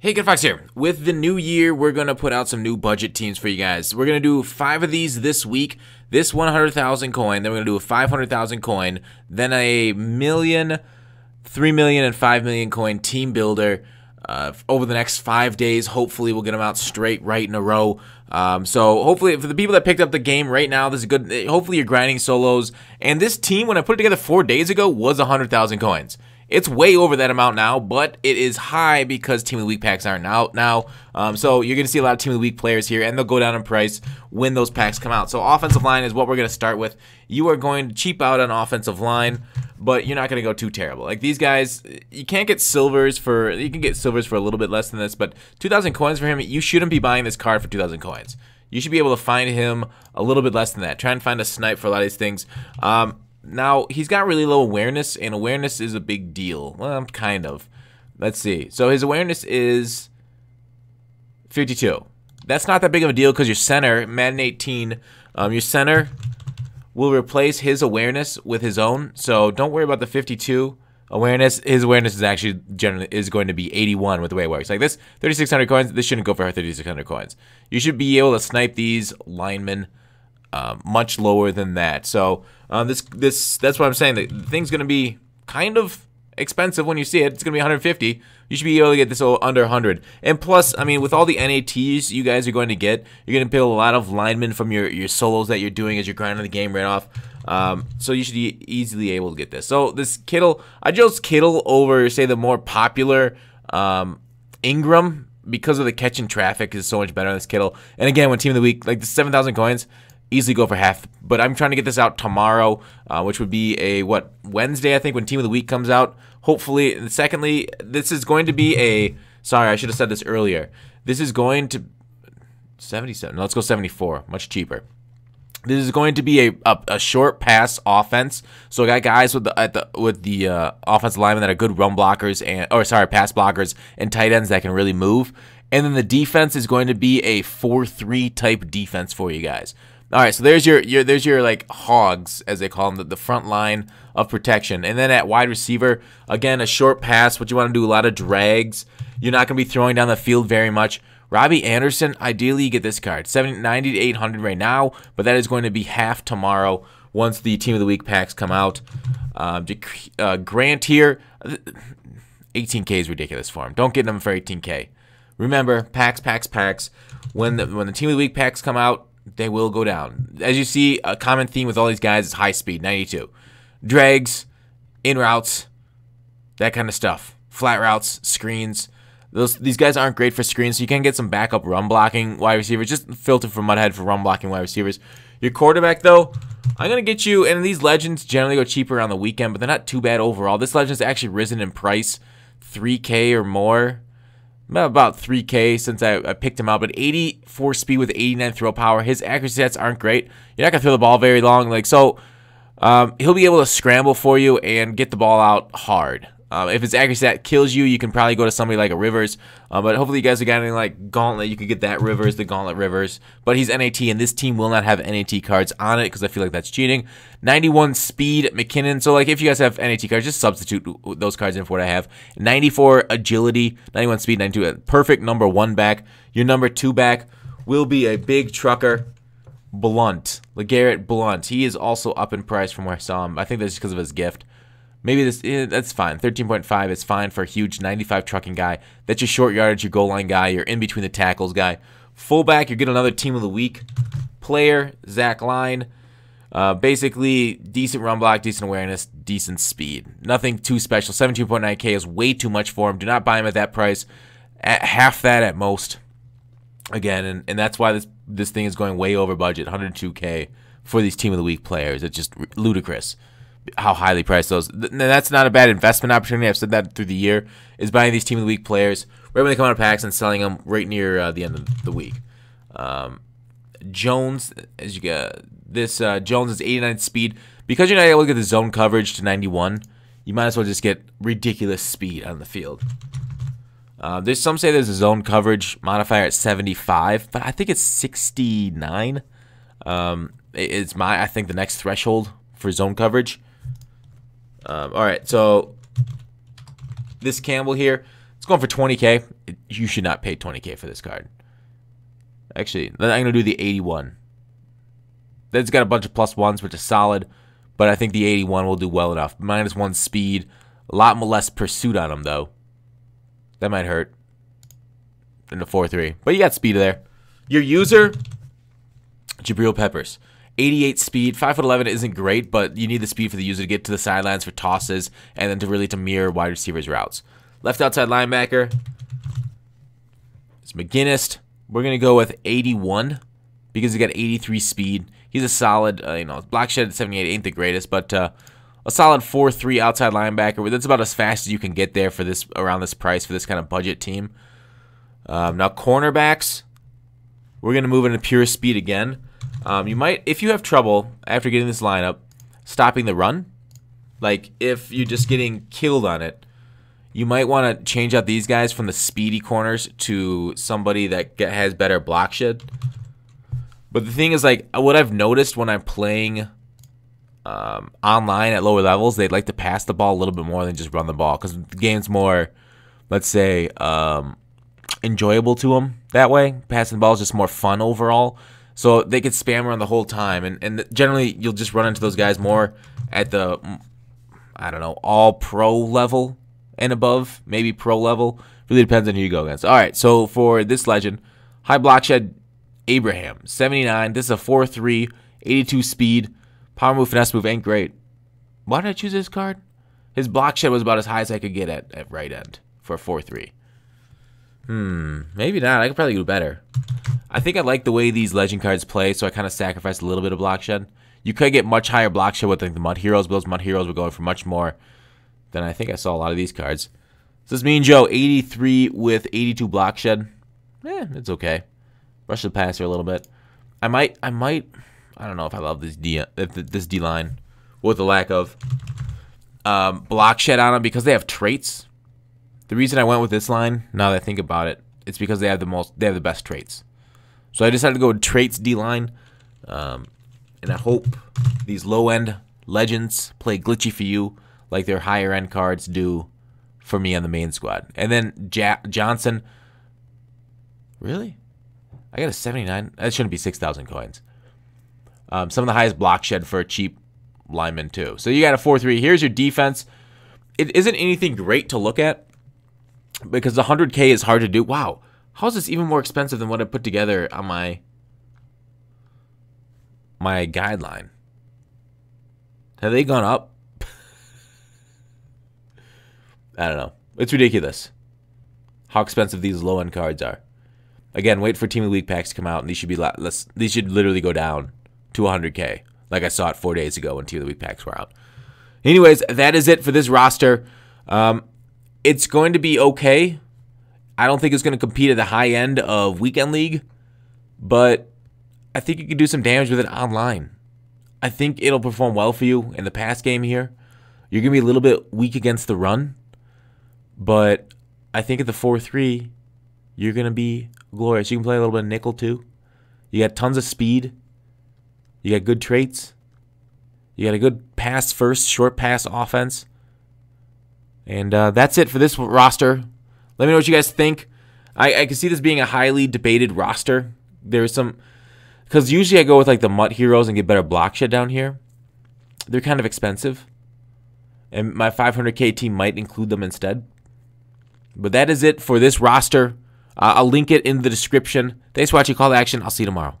Hey, Good Fox here. With the new year, we're going to put out some new budget teams for you guys. We're going to do 5 of these this week. This 100,000 coin, then we're going to do a 500,000 coin, then a million, 3 million, and 5 million coin team builder over the next 5 days. Hopefully, we'll get them out straight right in a row. So hopefully, for the people that picked up the game right now, this is good. Hopefully, you're grinding solos. And this team, when I put it together 4 days ago, was 100,000 coins. It's way over that amount now, but it is high because Team of the Week packs aren't out now. So you're going to see a lot of Team of the Week players here, and they'll go down in price when those packs come out. So offensive line is what we're going to start with. You are going to cheap out on offensive line, but you're not going to go too terrible. Like these guys, you can't get silvers for, you can get silvers for a little bit less than this, but 2,000 coins for him, you shouldn't be buying this card for 2,000 coins. You should be able to find him a little bit less than that. Try and find a snipe for a lot of these things. Now, he's got really low awareness, and awareness is a big deal. Well, kind of. Let's see. So his awareness is 52. That's not that big of a deal because your center, Madden 18, your center will replace his awareness with his own. So don't worry about the 52 awareness. His awareness is actually generally going to be 81 with the way it works. Like this, 3,600 coins, this shouldn't go for 3,600 coins. You should be able to snipe these linemen much lower than that. So that's what I'm saying. The thing's going to be kind of expensive when you see it. It's going to be 150. You should be able to get this under 100. And plus, I mean, with all the NATs you guys are going to get, you're going to build a lot of linemen from your solos that you're doing as you're grinding the game right off. So you should be easily able to get this. So this Kittle, I chose Kittle over, say, the more popular Ingram because of the catching traffic is so much better on this Kittle. And again, when Team of the Week, like the 7,000 coins, easily go for half, but I'm trying to get this out tomorrow, which would be a Wednesday, I think, when Team of the Week comes out. Hopefully, and secondly, this is going to be a, sorry, I should have said this earlier. This is going to 77. Let's go 74, much cheaper. This is going to be a short pass offense. So I got guys with the offensive linemen that are good run blockers pass blockers and tight ends that can really move. And then the defense is going to be a 4-3 type defense for you guys. All right, so there's your like hogs, as they call them, the front line of protection. And then at wide receiver, again, a short pass, but you want to do a lot of drags. You're not going to be throwing down the field very much. Robbie Anderson, ideally you get this card, 90 to 800 right now, but that is going to be half tomorrow once the Team of the Week packs come out. Grant here, 18K is ridiculous for him. Don't get him for 18K. Remember, packs. When the Team of the Week packs come out, they will go down. As you see, a common theme with all these guys is high speed, 92. Drags, in routes, that kind of stuff. Flat routes, screens. These guys aren't great for screens, so you can get some backup run blocking wide receivers. Just filter from Mudhead for run blocking wide receivers. Your quarterback, though, I'm going to get you, and these legends generally go cheaper on the weekend, but they're not too bad overall. This legend's actually risen in price, 3K or more. About 3K since I picked him out, but 84 speed with 89 throw power. His accuracy stats aren't great. You're not going to throw the ball very long. He'll be able to scramble for you and get the ball out hard. If his accuracy stat kills you, you can probably go to somebody like a Rivers. But hopefully you guys are getting like Gauntlet. You could get that Rivers, the Gauntlet Rivers. But he's NAT, and this team will not have NAT cards on it because I feel like that's cheating. 91 speed, McKinnon. So like if you guys have NAT cards, just substitute those cards in for what I have. 94 agility, 91 speed, 92. Perfect number 1 back. Your number 2 back will be a big trucker. Blunt. LeGarrette Blunt. He is also up in price from where I saw him. I think that's because of his gift. Maybe that's fine. 13.5 is fine for a huge 95 trucking guy. That's your short yardage, your goal line guy, your in between the tackles guy. Fullback, you get another Team of the Week player, Zach Line. Basically, decent run block, decent awareness, decent speed. Nothing too special. 17.9K is way too much for him. Do not buy him at that price. At half that at most. Again, and that's why this thing is going way over budget. 102K for these Team of the Week players. It's just ludicrous how highly priced those. That's not a bad investment opportunity. I've said that through the year, is buying these Team of the Week players right when they come out of packs and selling them right near the end of the week. Jones, as you get this, Jones is 89 speed. Because you're not able to get the zone coverage to 91, you might as well just get ridiculous speed on the field. There's some say there's a zone coverage modifier at 75, but I think it's 69. It's I think the next threshold for zone coverage. All right, so this Campbell here, It's going for 20K. You should not pay 20K for this card. Actually, I'm going to do the 81. That's got a bunch of +1s, which is solid. But I think the 81 will do well enough. -1 speed. A lot less pursuit on him, though. That might hurt. In the 4-3. But you got speed there. Your user, Jabril Peppers. 88 speed. 5'11" isn't great, but you need the speed for the user to get to the sidelines for tosses and then to mirror wide receivers' routes. Left outside linebacker. It's McGinnis. We're going to go with 81 because he's got 83 speed. He's a solid, block shed at 78 ain't the greatest, but a solid 4-3 outside linebacker. That's about as fast as you can get there for this around this price for this kind of budget team. Now cornerbacks, we're going to move into pure speed again. You might, if you have trouble after getting this lineup, stopping the run, like if you're just getting killed on it, you might want to change out these guys from the speedy corners to somebody that has better block shed. But the thing is, like, what I've noticed when I'm playing online at lower levels, they'd like to pass the ball a little bit more than just run the ball because the game's more, let's say, enjoyable to them that way. Passing the ball is just more fun overall. So they could spam around the whole time. And generally, you'll just run into those guys more at the, I don't know, all-pro level and above. Maybe pro level. Really depends on who you go against. All right, so for this legend, high block shed, Abraham, 79. This is a 4-3, 82 speed. Power move, finesse move ain't great. Why did I choose this card? His block shed was about as high as I could get at right end for a 4-3. Maybe not. I could probably do better. I think I like the way these legend cards play, so I kind of sacrificed a little bit of block shed. You could get much higher block shed with like the Mud Heroes, but those Mud Heroes were going for much more than I think I saw a lot of these cards. So this is Mean Joe, 83 with 82 block shed. It's okay. Rush the passer a little bit. I don't know if I love this D line with the lack of block shed on them because they have traits. The reason I went with this line, now that I think about it, it's because they have the best traits. So I decided to go with traits D line, and I hope these low end legends play glitchy for you like their higher end cards do for me on the main squad. And then Johnson, really? I got a 79. That shouldn't be 6,000 coins. Some of the highest block shed for a cheap lineman, too. So you got a 4-3. Here's your defense. It isn't anything great to look at because the 100K is hard to do. Wow. How is this even more expensive than what I put together on my guideline? Have they gone up? I don't know. It's ridiculous how expensive these low-end cards are. Again, wait for Team of the Week packs to come out, and these should be less. These should literally go down to 100K, like I saw it 4 days ago when Team of the Week packs were out. Anyways, that is it for this roster. It's going to be okay. I don't think it's going to compete at the high end of Weekend League, but I think you can do some damage with it online. I think it'll perform well for you in the pass game here. You're going to be a little bit weak against the run, but I think at the 4-3, you're going to be glorious. You can play a little bit of nickel too. You got tons of speed. You got good traits. You got a good pass first, short pass offense. And that's it for this roster. Let me know what you guys think. I can see this being a highly debated roster. There's some, because usually I go with like the Mutt Heroes and get better block shed down here. They're kind of expensive. And my 500K team might include them instead. But that is it for this roster. I'll link it in the description. Thanks for watching Call to Action. I'll see you tomorrow.